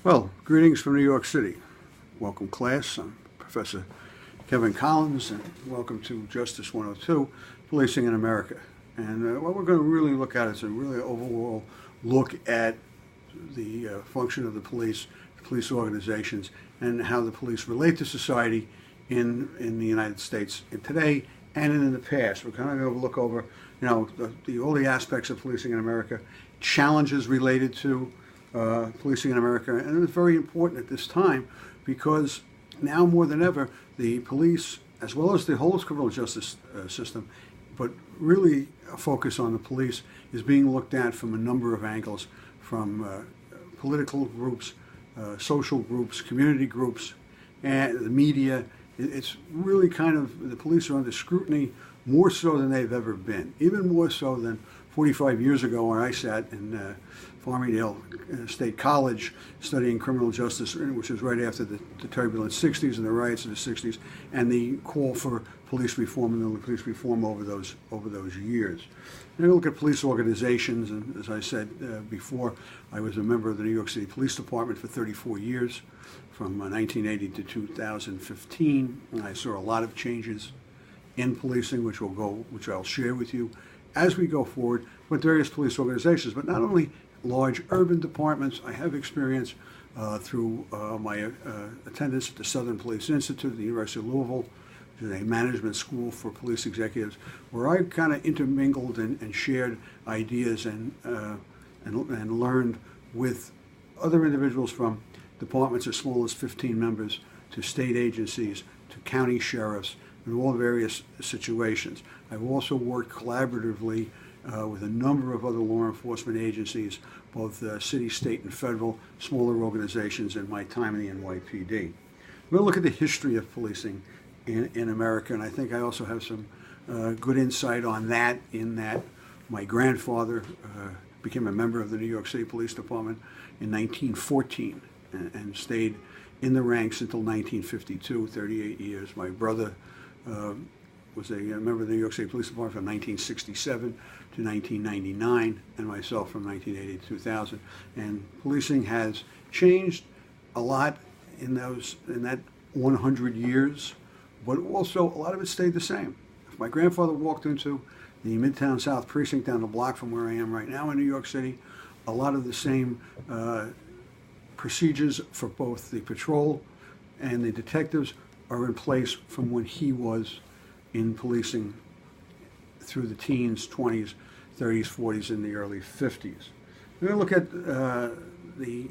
Well, greetings from New York City. Welcome, class. I'm Professor Kevin Collins, and welcome to Justice 102, Policing in America. And what we're going to really look at is a really overall look at the function of the police organizations, and how the police relate to society in the United States today and in the past. We're kind of going to look over, all the aspects of policing in America, challenges related to policing in America, and it's very important at this time because now more than ever, the police, as well as the whole criminal justice system, but really a focus on the police, is being looked at from a number of angles, from political groups, social groups, community groups, and the media. It's really kind of, the police are under scrutiny more so than they've ever been, even more so than 45 years ago when I sat in Farmingdale State College studying criminal justice, which was right after the turbulent 60s and the riots of the 60s, and the call for police reform and the police reform over those years. And I look at police organizations, and as I said before, I was a member of the New York City Police Department for 34 years, from 1980 to 2015, and I saw a lot of changes in policing, which I'll share with you as we go forward with various police organizations, but not only large urban departments. I have experience through my attendance at the Southern Police Institute at the University of Louisville, which is a management school for police executives, where I kind of intermingled and shared ideas and learned with other individuals from departments as small as 15 members to state agencies to county sheriffs in all various situations. I've also worked collaboratively with a number of other law enforcement agencies, both city, state, and federal, smaller organizations in my time in the NYPD. We're going to look at the history of policing in America, and I think I also have some good insight on that, in that my grandfather became a member of the New York City Police Department in 1914 and stayed in the ranks until 1952, 38 years. My brother was a member of the New York State Police Department from 1967 to 1999, and myself from 1980 to 2000. And policing has changed a lot in that 100 years, but also a lot of it stayed the same. If my grandfather walked into the Midtown South precinct down the block from where I am right now in New York City, a lot of the same procedures for both the patrol and the detectives are in place from when he was in policing through the teens, 20s, 30s, 40s, and the early 50s. We're going to look at the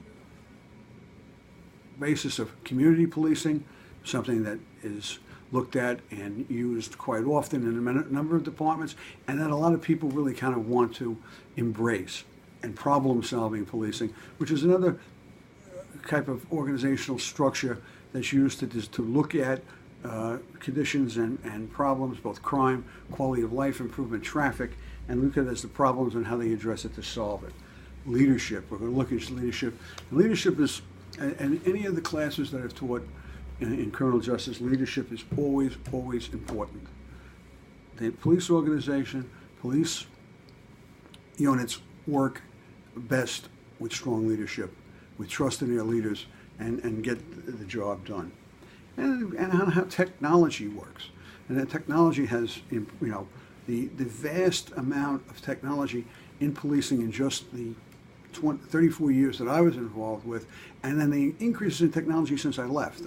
basis of community policing, something that is looked at and used quite often in a number of departments, and that a lot of people really kind of want to embrace, and problem-solving policing, which is another type of organizational structure that's used to look at conditions and problems, both crime, quality of life improvement, traffic, and look at it as the problems and how they address it to solve it. Leadership, we're going to look at leadership. And leadership is, and any of the classes that I've taught in criminal justice, leadership is always, always important. The police organization, police units work best with strong leadership, with trust in their leaders, and get the job done. And how technology works. And that technology has, the vast amount of technology in policing in just the 34 years that I was involved with, and then the increases in technology since I left.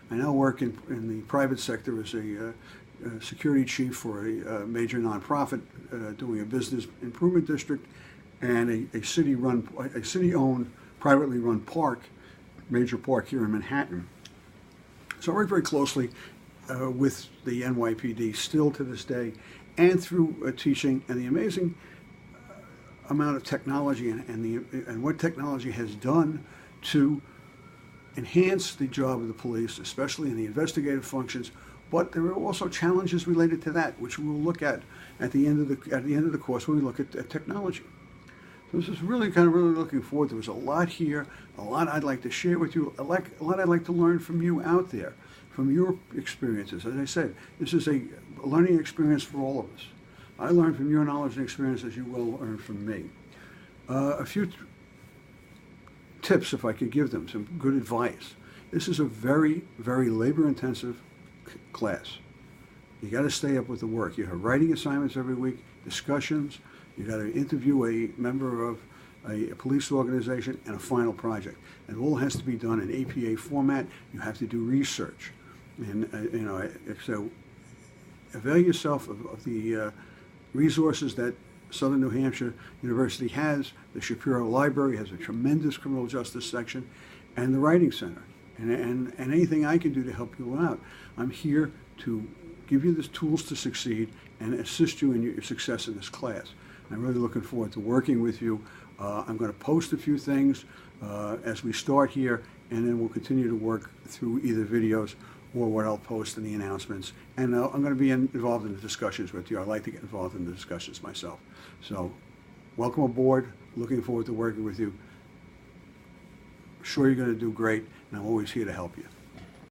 I now work in the private sector as a security chief for a major nonprofit doing a business improvement district and a city-owned, privately run park, major park here in Manhattan. So I work very closely with the NYPD still to this day, and through teaching, and the amazing amount of technology and what technology has done to enhance the job of the police, especially in the investigative functions. But there are also challenges related to that, which we will look at the end of the course when we look at technology. So this is really looking forward. There was a lot here, a lot I'd like to share with you, a lot I'd like to learn from you out there, from your experiences. As I said, this is a learning experience for all of us. I learn from your knowledge and experience as you will learn from me. A few tips, if I could give them, some good advice. This is a very, very labor-intensive class. You got to stay up with the work. You have writing assignments every week, discussions. You got to interview a member of a police organization, and a final project. And all has to be done in APA format. You have to do research, and so avail yourself of the resources that Southern New Hampshire University has. The Shapiro Library has a tremendous criminal justice section, and the Writing Center. And anything I can do to help you out, I'm here to give you the tools to succeed and assist you in your success in this class. I'm really looking forward to working with you. I'm going to post a few things as we start here, and then we'll continue to work through either videos or what I'll post in the announcements. And I'm going to be involved in the discussions with you. I like to get involved in the discussions myself. So welcome aboard. Looking forward to working with you. I'm sure you're going to do great, and I'm always here to help you.